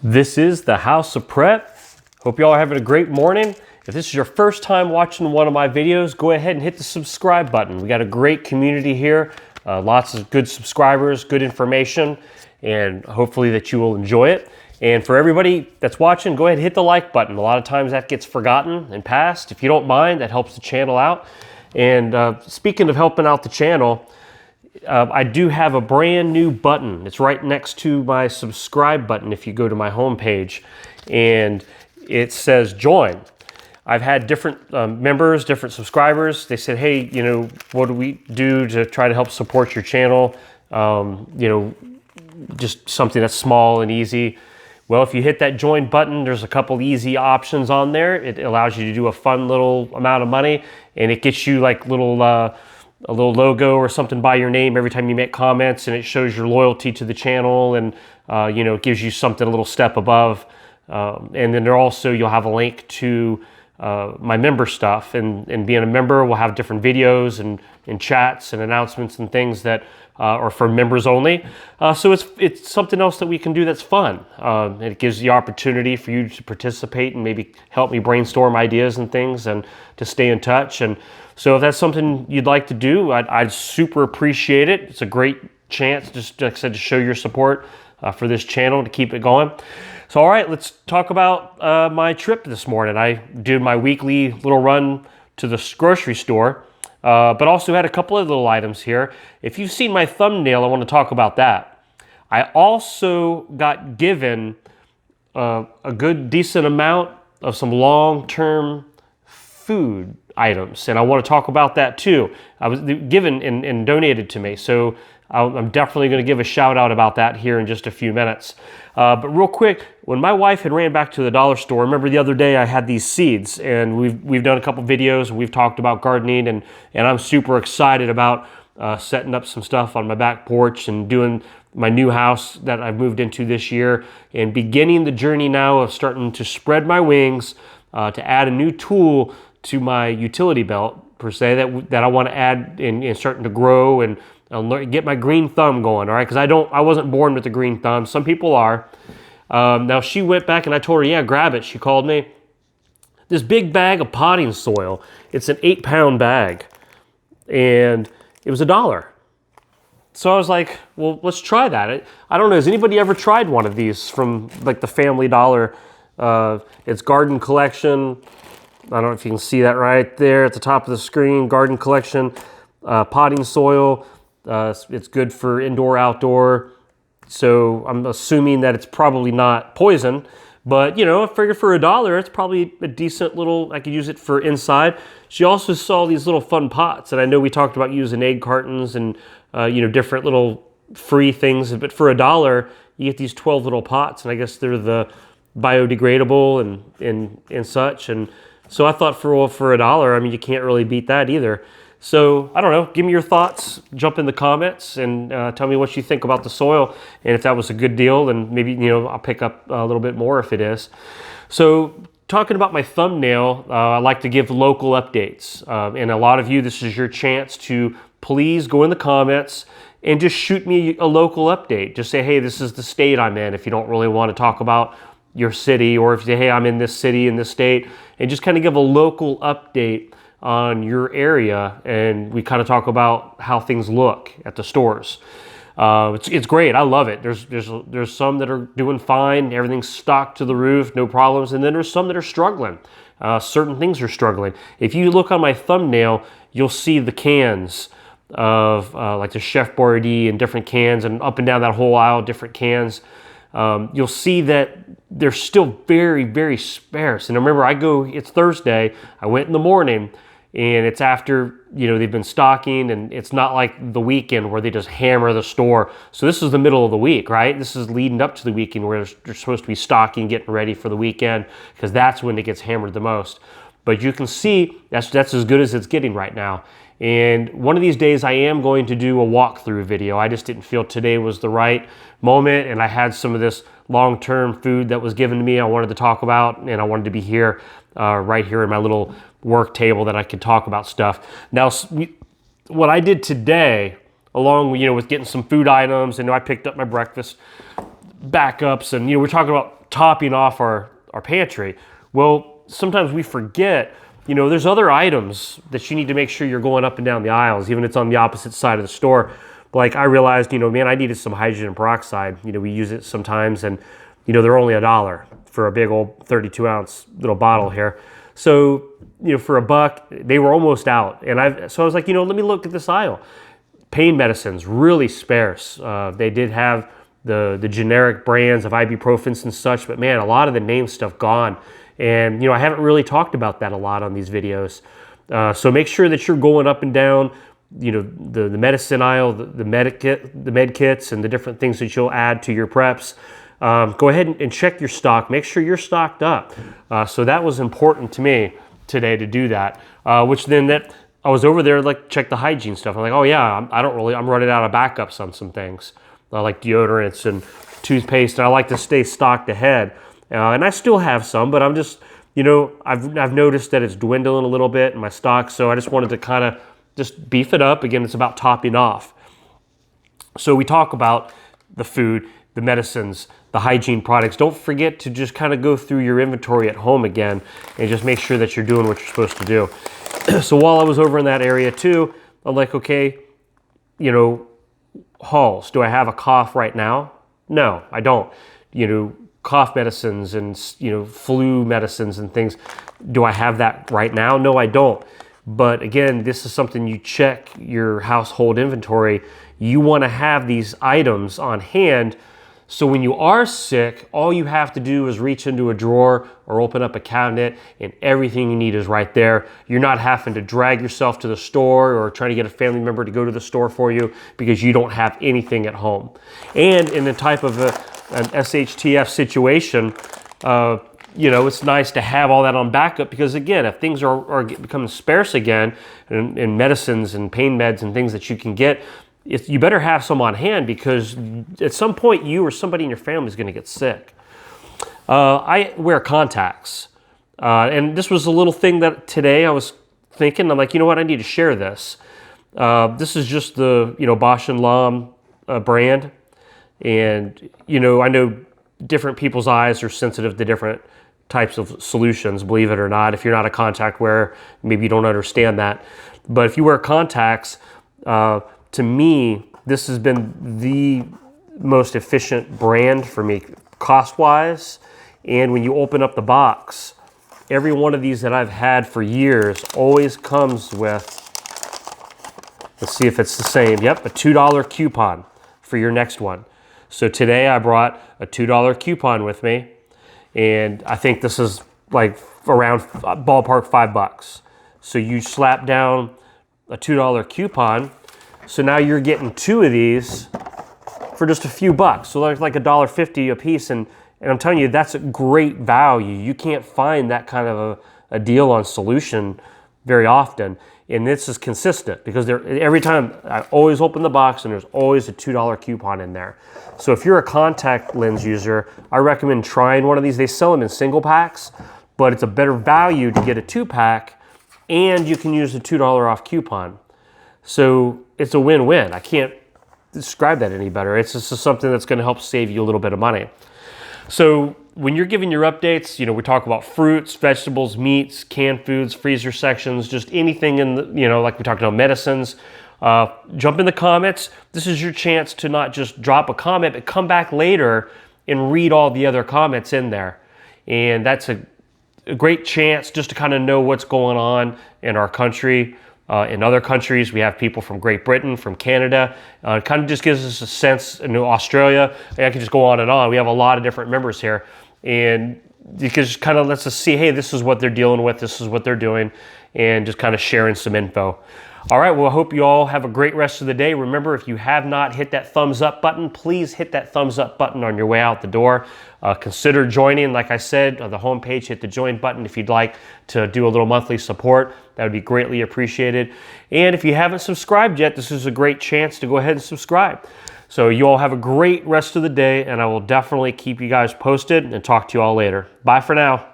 This is the House of Prep. Hope y'all are having a great morning. If this is your first time watching one of my videos, go ahead and hit the subscribe button. We got a great community here, lots of good subscribers, good information, and hopefully that you will enjoy it. And for everybody that's watching, go ahead and hit the like button. A lot of times that gets forgotten and passed. If you don't mind, that helps the channel out. And speaking of helping out the channel, I do have a brand new button. It's right next to my subscribe button if you go to my homepage, and it says join. I've had different members, different subscribers. They said, hey, you know, what do we do to try to help support your channel? You know, just something that's small and easy. Well, if you hit that join button, there's a couple easy options on there. It allows you to do a fun little amount of money, and it gets you like a little logo or something by your name every time you make comments, and it shows your loyalty to the channel, and you know, it gives you something a little step above. And then you'll have a link to my member stuff, and being a member, we'll have different videos and chats and announcements and things that are for members only. So it's something else that we can do that's fun. It gives the opportunity for you to participate and maybe help me brainstorm ideas and things, and to stay in touch. And so if that's something you'd like to do, I'd super appreciate it. It's a great chance, just like I said, to show your support for this channel, to keep it going. So all right, let's talk about my trip this morning. I did my weekly little run to the grocery store, but also had a couple of little items here. If you've seen my thumbnail, I want to talk about that. I also got given a good decent amount of some long-term food items, and I want to talk about that too. I was given and donated to me, so I'm definitely going to give a shout out about that here in just a few minutes. But real quick, when my wife had ran back to the dollar store, remember the other day I had these seeds, and we've done a couple videos, and we've talked about gardening, and I'm super excited about setting up some stuff on my back porch and doing my new house that I've moved into this year, and beginning the journey now of starting to spread my wings to add a new tool to my utility belt, per se, that I want to add and starting to grow and get my green thumb going, all right? Because I wasn't born with a green thumb. Some people are. Now she went back and I told her, yeah, grab it. She called me. This big bag of potting soil. It's an 8-pound bag, and it was $1. So I was like, well, let's try that. I don't know, has anybody ever tried one of these from like the Family Dollar? It's Garden Collection. I don't know if you can see that right there at the top of the screen. Garden Collection, potting soil. It's good for indoor, outdoor. So I'm assuming that it's probably not poison, but you know, I figured for $1, it's probably a decent little, I could use it for inside. She also saw these little fun pots, and I know we talked about using egg cartons and you know, different little free things, but for $1, you get these 12 little pots, and I guess they're the biodegradable and such. And so I thought for $1, I mean, you can't really beat that either. So I don't know, give me your thoughts, jump in the comments, and tell me what you think about the soil, and if that was a good deal, then maybe, you know, I'll pick up a little bit more if it is. So talking about my thumbnail, I like to give local updates, and a lot of you, this is your chance to please go in the comments and just shoot me a local update. Just say, hey, this is the state I'm in, if you don't really want to talk about your city, or if you say, hey, I'm in this city, in this state, and just kind of give a local update on your area, and we kind of talk about how things look at the stores. It's great. I love it. There's some that are doing fine. Everything's stocked to the roof, no problems. And then there's some that are struggling. Certain things are struggling. If you look on my thumbnail, you'll see the cans of like the Chef Boyardee and different cans, and up and down that whole aisle, different cans. You'll see that they're still very, very sparse. And remember, it's Thursday, I went in the morning, and it's after, you know, they've been stocking, and it's not like the weekend where they just hammer the store. So this is the middle of the week, right? This is leading up to the weekend where they're supposed to be stocking, getting ready for the weekend, because that's when it gets hammered the most. But you can see that's as good as it's getting right now. And one of these days I am going to do a walkthrough video. I just didn't feel today was the right moment, and I had some of this long-term food that was given to me I wanted to talk about, and I wanted to be here, right here in my little work table that I could talk about stuff. Now, what I did today, along with, you know, with getting some food items, and I picked up my breakfast, backups, and we're talking about topping off our pantry. Well, sometimes we forget, there's other items that you need to make sure you're going up and down the aisles, even if it's on the opposite side of the store. Like I realized, man, I needed some hydrogen peroxide. We use it sometimes, and they're only $1 for a big old 32-ounce little bottle here. So, for $1, they were almost out. And so I was like, let me look at this aisle. Pain medicines, really sparse. They did have the generic brands of ibuprofens and such, but man, a lot of the name stuff gone. And, I haven't really talked about that a lot on these videos. So make sure that you're going up and down, the medicine aisle, the med kits, and the different things that you'll add to your preps. Go ahead and check your stock. Make sure you're stocked up. So that was important to me today to do that. Which then I was over there, like, check the hygiene stuff. I'm like, oh yeah, I'm running out of backups on some things, like deodorants and toothpaste, and I like to stay stocked ahead. And I still have some, but I'm just, I've noticed that it's dwindling a little bit in my stock, so I just wanted to kind of just beef it up. Again, it's about topping off. So we talk about the food, the medicines, the hygiene products. Don't forget to just kind of go through your inventory at home again and just make sure that you're doing what you're supposed to do. So while I was over in that area too, I'm like, okay, Halls, do I have a cough right now? No, I don't. Cough medicines and, flu medicines and things. Do I have that right now? No, I don't. But again, this is something you check your household inventory. You want to have these items on hand, so when you are sick, all you have to do is reach into a drawer or open up a cabinet and everything you need is right there. You're not having to drag yourself to the store or try to get a family member to go to the store for you because you don't have anything at home. And in the type of an SHTF situation, it's nice to have all that on backup, because again, if things are becoming sparse again in medicines and pain meds and things that you can get, you better have some on hand, because at some point you or somebody in your family is going to get sick. I wear contacts, and this was a little thing that today I was thinking, I'm like, you know what, I need to share this. This is just the Bausch and Lomb brand, and I know different people's eyes are sensitive to different types of solutions, believe it or not. If you're not a contact wearer, maybe you don't understand that. But if you wear contacts, to me, this has been the most efficient brand for me, cost-wise. And when you open up the box, every one of these that I've had for years always comes with, let's see if it's the same. Yep, a $2 coupon for your next one. So today I brought a $2 coupon with me, and I think this is like around ballpark $5. So you slap down a $2 coupon. So now you're getting 2 of these for just a few bucks. So there's like $1.50 a piece, and I'm telling you, that's a great value. You can't find that kind of a deal on solution very often. And this is consistent, because every time I always open the box and there's always a $2 coupon in there. So if you're a contact lens user, I recommend trying one of these. They sell them in single packs, but it's a better value to get a 2-pack, and you can use the $2 off coupon. So it's a win-win. I can't describe that any better. It's just something that's going to help save you a little bit of money. So when you're giving your updates, we talk about fruits, vegetables, meats, canned foods, freezer sections, just anything in the, like we talked about medicines. Jump in the comments. This is your chance to not just drop a comment, but come back later and read all the other comments in there. And that's a great chance just to kind of know what's going on in our country. In other countries, we have people from Great Britain, from Canada. It kind of just gives us a sense. In Australia, and I can just go on and on. We have a lot of different members here, and it just kind of lets us see, hey, this is what they're dealing with, this is what they're doing, and just kind of sharing some info. All right, well, I hope you all have a great rest of the day. Remember, if you have not hit that thumbs up button, please hit that thumbs up button on your way out the door. Consider joining. Like I said, on the homepage, hit the join button if you'd like to do a little monthly support. That would be greatly appreciated. And if you haven't subscribed yet, this is a great chance to go ahead and subscribe. So you all have a great rest of the day, and I will definitely keep you guys posted and talk to you all later. Bye for now.